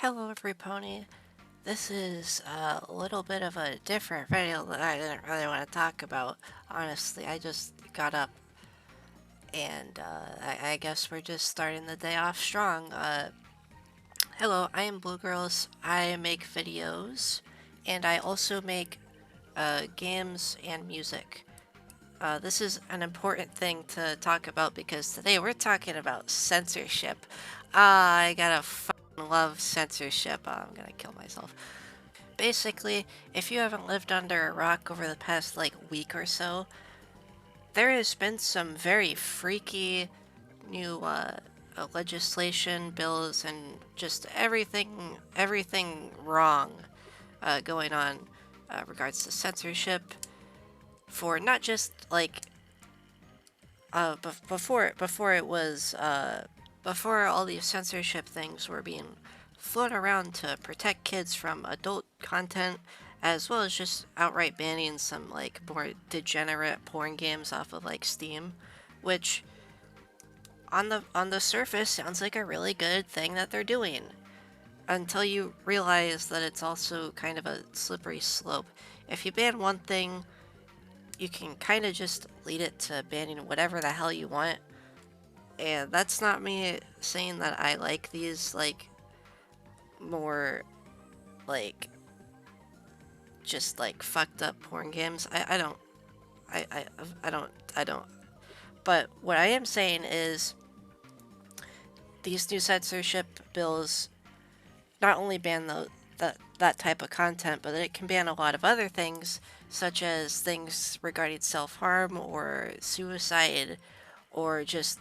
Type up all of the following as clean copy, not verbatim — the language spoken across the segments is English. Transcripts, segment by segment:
Hello everypony. This is a little bit of a different video that I didn't really want to talk about. Honestly, I just got up and I guess we're just starting the day off strong. Hello, I am Blue Girls. I make videos and I also make games and music. This is an important thing to talk about because today we're talking about censorship. I gotta fucking love censorship. I'm gonna kill myself. Basically, if you haven't lived under a rock over the past week or so, there has been some very freaky new legislation, bills, and just everything wrong going on regards to censorship for not just before all these censorship things were being floated around to protect kids from adult content, as well as just outright banning some more degenerate porn games off of Steam, which on the surface sounds like a really good thing that they're doing, until you realize that it's also kind of a slippery slope. If you ban one thing, you can kind of just lead it to banning whatever the hell you want. And that's not me saying that I like these more just fucked up porn games. I don't. I don't. But what I am saying is these new censorship bills not only ban that type of content, but it can ban a lot of other things, such as things regarding self-harm or suicide, or just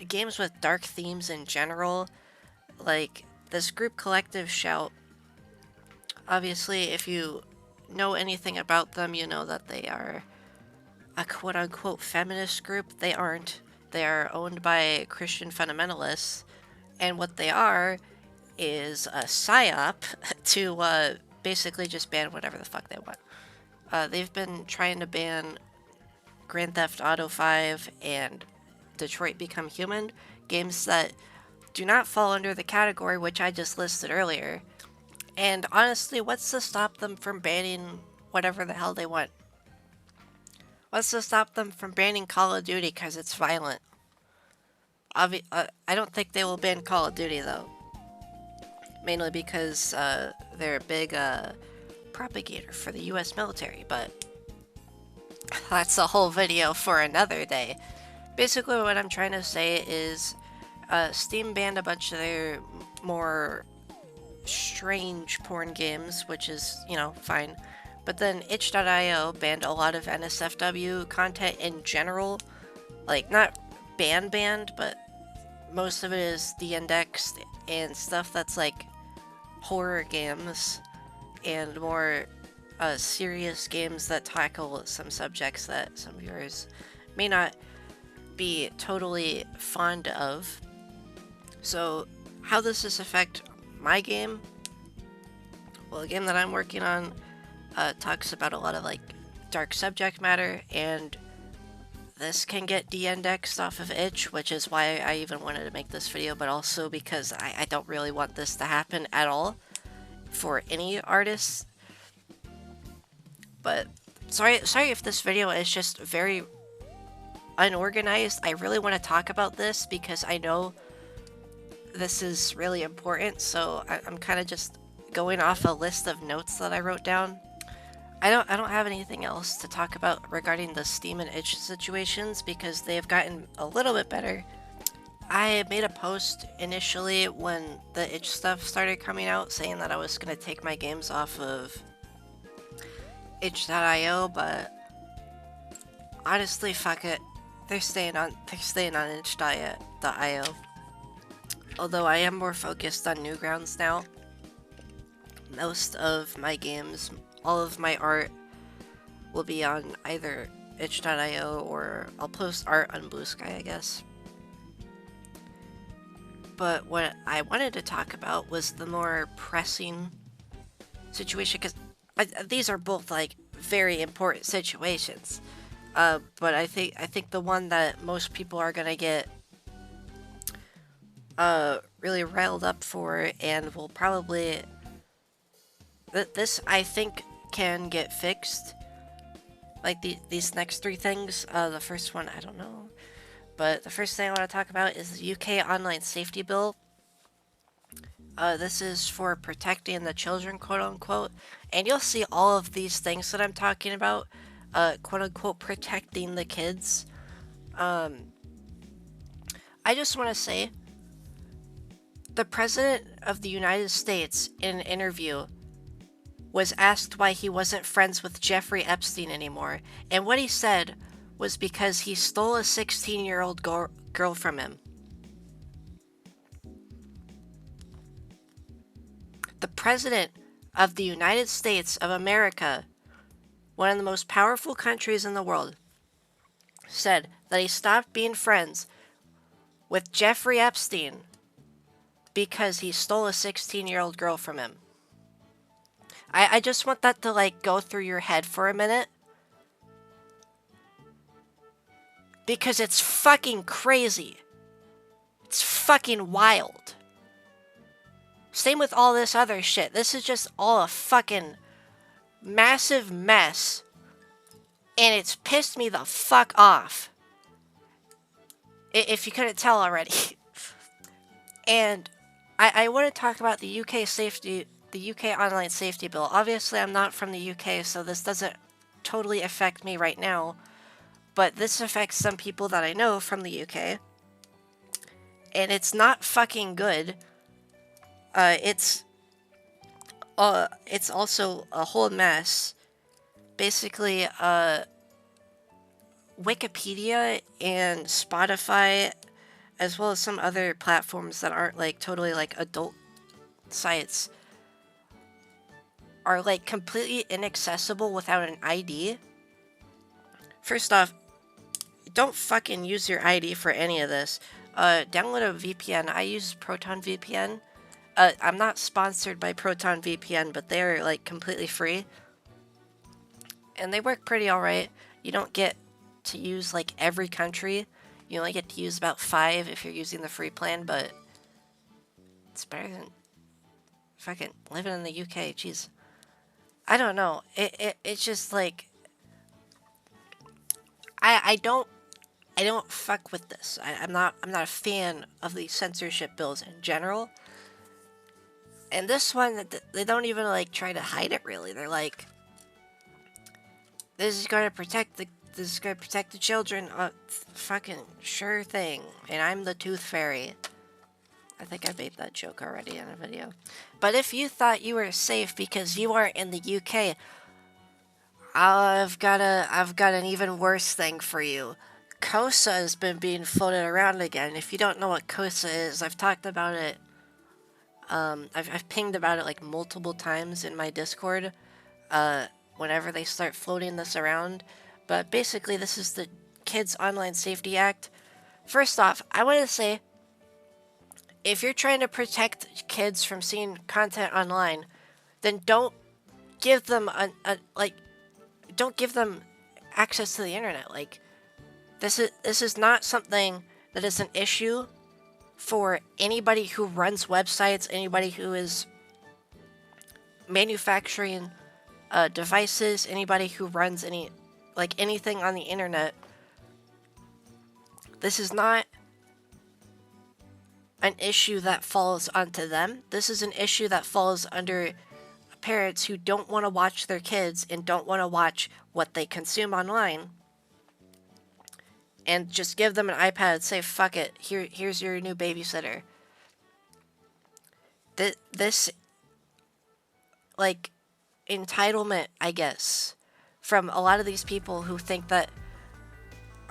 games with dark themes in general. Like this group Collective Shout, obviously if you know anything about them, you know that they are a quote-unquote feminist group. They aren't. They are owned by Christian fundamentalists, and what they are is a psyop to basically just ban whatever the fuck they want. They've been trying to ban Grand Theft Auto 5 and Detroit Become Human, games that do not fall under the category which I just listed earlier. And honestly, what's to stop them from banning whatever the hell they want? What's to stop them from banning Call of Duty because it's violent? I don't think they will ban Call of Duty though. Mainly because they're a big propagator for the US military, but that's a whole video for another day. Basically what I'm trying to say is Steam banned a bunch of their more strange porn games, which is, fine. But then itch.io banned a lot of NSFW content in general. Not banned, but most of it is de-indexed and stuff that's horror games and more serious games that tackle some subjects that some viewers may not be totally fond of. So how does this affect my game? Well, the game that I'm working on talks about a lot of dark subject matter, and this can get de-indexed off of itch, which is why I even wanted to make this video, but also because I don't really want this to happen at all for any artists. But sorry if this video is just very unorganized. I really want to talk about this because I know this is really important, so I'm kind of just going off a list of notes that I wrote down. I don't have anything else to talk about regarding the Steam and itch situations because they have gotten a little bit better. I made a post initially when the itch stuff started coming out saying that I was going to take my games off of itch.io, but honestly, fuck it. They're staying on itch.io. Although I am more focused on Newgrounds now. Most of my games, all of my art will be on either itch.io or I'll post art on Blue Sky, I guess. But what I wanted to talk about was the more pressing situation, because these are both very important situations. But I think the one that most people are gonna get really riled up for, and will probably... This, I think, can get fixed. Like, these next three things. The first one, I don't know. But the first thing I want to talk about is the UK Online Safety Bill. This is for protecting the children, quote-unquote. And you'll see all of these things that I'm talking about, quote-unquote, protecting the kids. I just want to say, the President of the United States, in an interview, was asked why he wasn't friends with Jeffrey Epstein anymore. And what he said was because he stole a 16-year-old girl from him. The President of the United States of America, one of the most powerful countries in the world, said that he stopped being friends with Jeffrey Epstein because he stole a 16-year-old girl from him. I just want that to, like, go through your head for a minute. Because it's fucking crazy. It's fucking wild. Same with all this other shit. This is just all a fucking massive mess. And it's pissed me the fuck off. If you couldn't tell already. And I want to talk about the UK Online Safety Bill. Obviously, I'm not from the UK, so this doesn't totally affect me right now. But this affects some people that I know from the UK. And it's not fucking good. It's also a whole mess. Basically, Wikipedia and Spotify, as well as some other platforms that aren't, like, totally, like, adult sites, are, like, completely inaccessible without an ID. First off, don't fucking use your ID for any of this. Download a VPN. I use Proton VPN. I'm not sponsored by Proton VPN, but they're, like, completely free. And they work pretty alright. You don't get to use, like, every country. You only get to use about 5 if you're using the free plan, but it's better than fucking living in the UK. Jeez. I don't know. It's just, like, I don't fuck with this. I'm not a fan of these censorship bills in general. And this one, they don't even, like, try to hide it, really. They're like, this is going to protect the children. Fucking sure thing. And I'm the Tooth Fairy. I think I made that joke already in a video. But if you thought you were safe because you aren't in the UK, I've got an even worse thing for you. KOSA has been being floated around again. If you don't know what KOSA is, I've talked about it. I've pinged about it, like, multiple times in my Discord. Whenever they start floating this around. But basically, this is the Kids Online Safety Act. First off, I want to say, if you're trying to protect kids from seeing content online, then don't give them don't give them access to the internet. Like, this is not something that is an issue for anybody who runs websites, anybody who is manufacturing devices, anybody who runs anything on the internet. This is not an issue that falls onto them. This is an issue that falls under parents who don't want to watch their kids and don't want to watch what they consume online. And just give them an iPad and say, fuck it, here's your new babysitter. This, like, entitlement, I guess, from a lot of these people who think that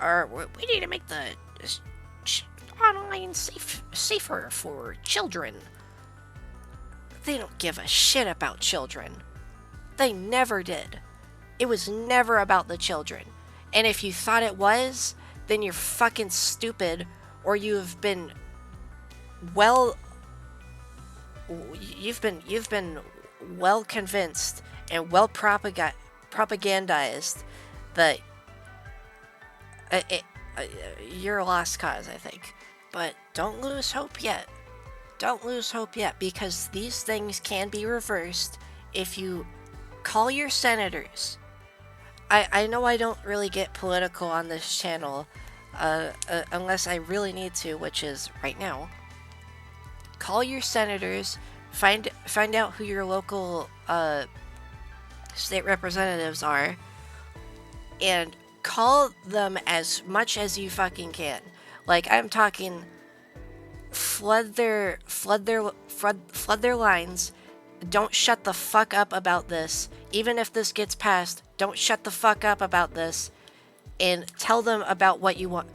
we need to make the online safer for children. They don't give a shit about children. They never did. It was never about the children. And if you thought it was, then you're fucking stupid, or you've been well convinced and well propagandized that you're a lost cause, I think. But don't lose hope yet. don't lose hope yet, because these things can be reversed if you call your senators. I know I don't really get political on this channel, unless I really need to, which is right now. Call your senators, find out who your local state representatives are, and call them as much as you fucking can. Like, I'm talking, flood their lines. Don't shut the fuck up about this. Even if this gets passed, don't shut the fuck up about this, and tell them about what you want,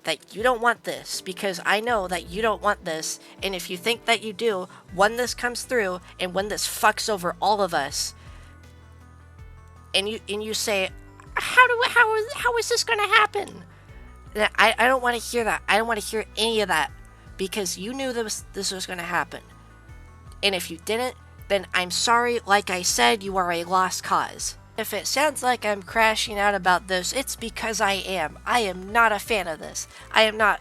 that you don't want this, because I know that you don't want this, and if you think that you do, when this comes through and when this fucks over all of us, and you say, how is this gonna happen? I don't want to hear that. I don't want to hear any of that, because you knew this was gonna happen. And if you didn't, then I'm sorry. Like I said, you are a lost cause. If it sounds like I'm crashing out about this, it's because I am. I am not a fan of this. I am not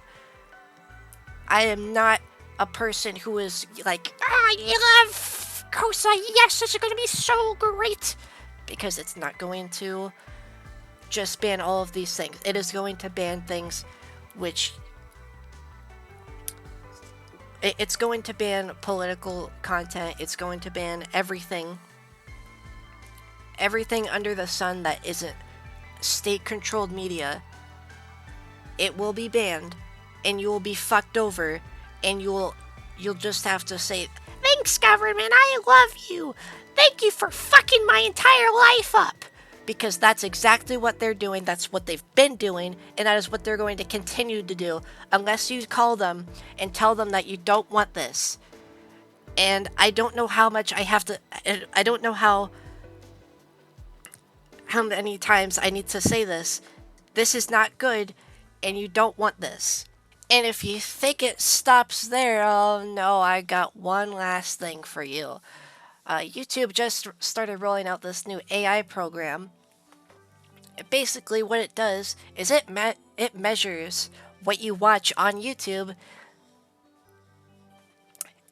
a person who is like, you love KOSA, yes, this is going to be so great. Because it's not going to just ban all of these things. It is going to ban things which... It's going to ban political content. It's going to ban everything. Everything under the sun that isn't state-controlled media. It will be banned, and you will be fucked over, and you'll just have to say, thanks, government, I love you. Thank you for fucking my entire life up. Because that's exactly what they're doing, that's what they've been doing, and that is what they're going to continue to do, unless you call them and tell them that you don't want this. And I don't know how much I have to, I don't know how many times I need to say this. This is not good, and you don't want this. And if you think it stops there, oh no, I got one last thing for you. YouTube just started rolling out this new AI program. Basically what it does is it measures what you watch on YouTube,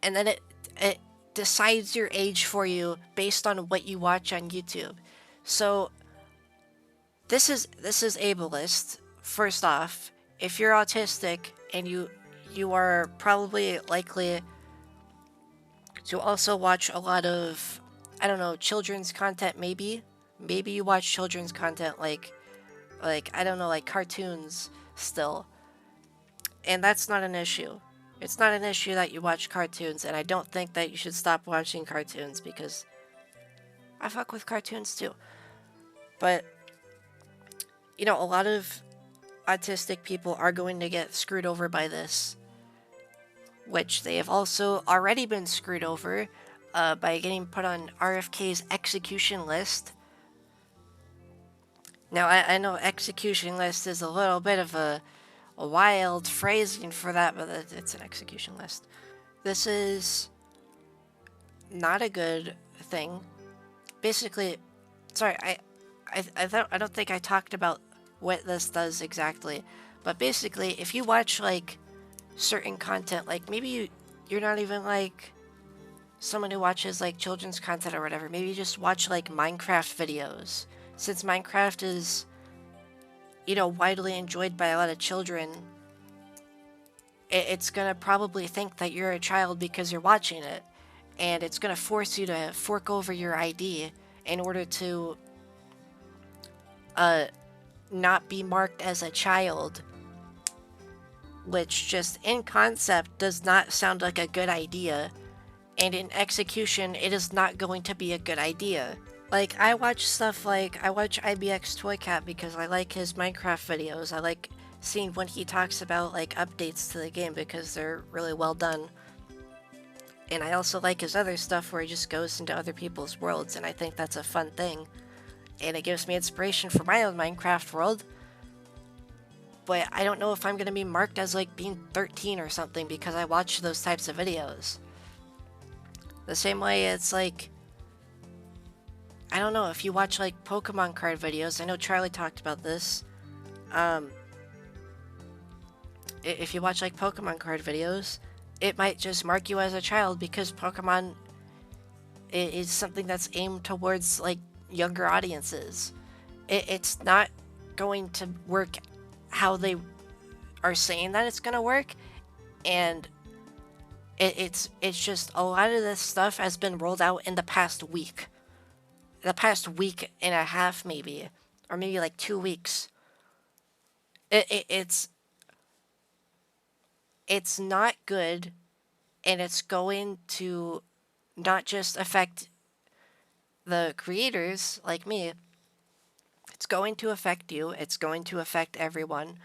and then it decides your age for you based on what you watch on YouTube. So this is ableist. First off, if you're autistic and you are probably likely to also watch a lot of, I don't know, children's content. Maybe you watch children's content like I don't know, like cartoons still, and that's not an issue. It's not an issue that you watch cartoons, and I don't think that you should stop watching cartoons, because I fuck with cartoons too. But you know, a lot of autistic people are going to get screwed over by this, which they have also already been screwed over by getting put on RFK's execution list. Now, I know execution list is a little bit of a wild phrasing for that, but it's an execution list. This is not a good thing. Basically, sorry, I don't think I talked about what this does exactly, but basically, if you watch like certain content, like maybe you're not even like someone who watches like children's content or whatever, maybe you just watch like Minecraft videos. Since Minecraft is, you know, widely enjoyed by a lot of children, it's gonna probably think that you're a child because you're watching it, and it's gonna force you to fork over your ID in order to not be marked as a child, which just in concept does not sound like a good idea, and in execution it is not going to be a good idea. Like, I watch stuff like, I watch IBX Toycat because I like his Minecraft videos. I like seeing when he talks about like updates to the game because they're really well done. And I also like his other stuff where he just goes into other people's worlds, and I think that's a fun thing. And it gives me inspiration for my own Minecraft world. But I don't know if I'm going to be marked as like being 13 or something because I watch those types of videos. The same way it's like, I don't know, if you watch like Pokemon card videos, I know Charlie talked about this. If you watch like Pokemon card videos, it might just mark you as a child because Pokemon is something that's aimed towards like younger audiences. It's not going to work how they are saying that it's going to work, and it's just a lot of this stuff has been rolled out in the past week and a half maybe, or maybe like 2 weeks. It's not good, and it's going to not just affect the creators like me. It's going to affect you. It's going to affect everyone.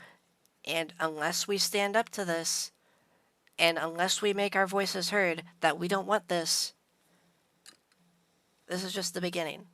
And unless we stand up to this, and unless we make our voices heard that we don't want this, this is just the beginning.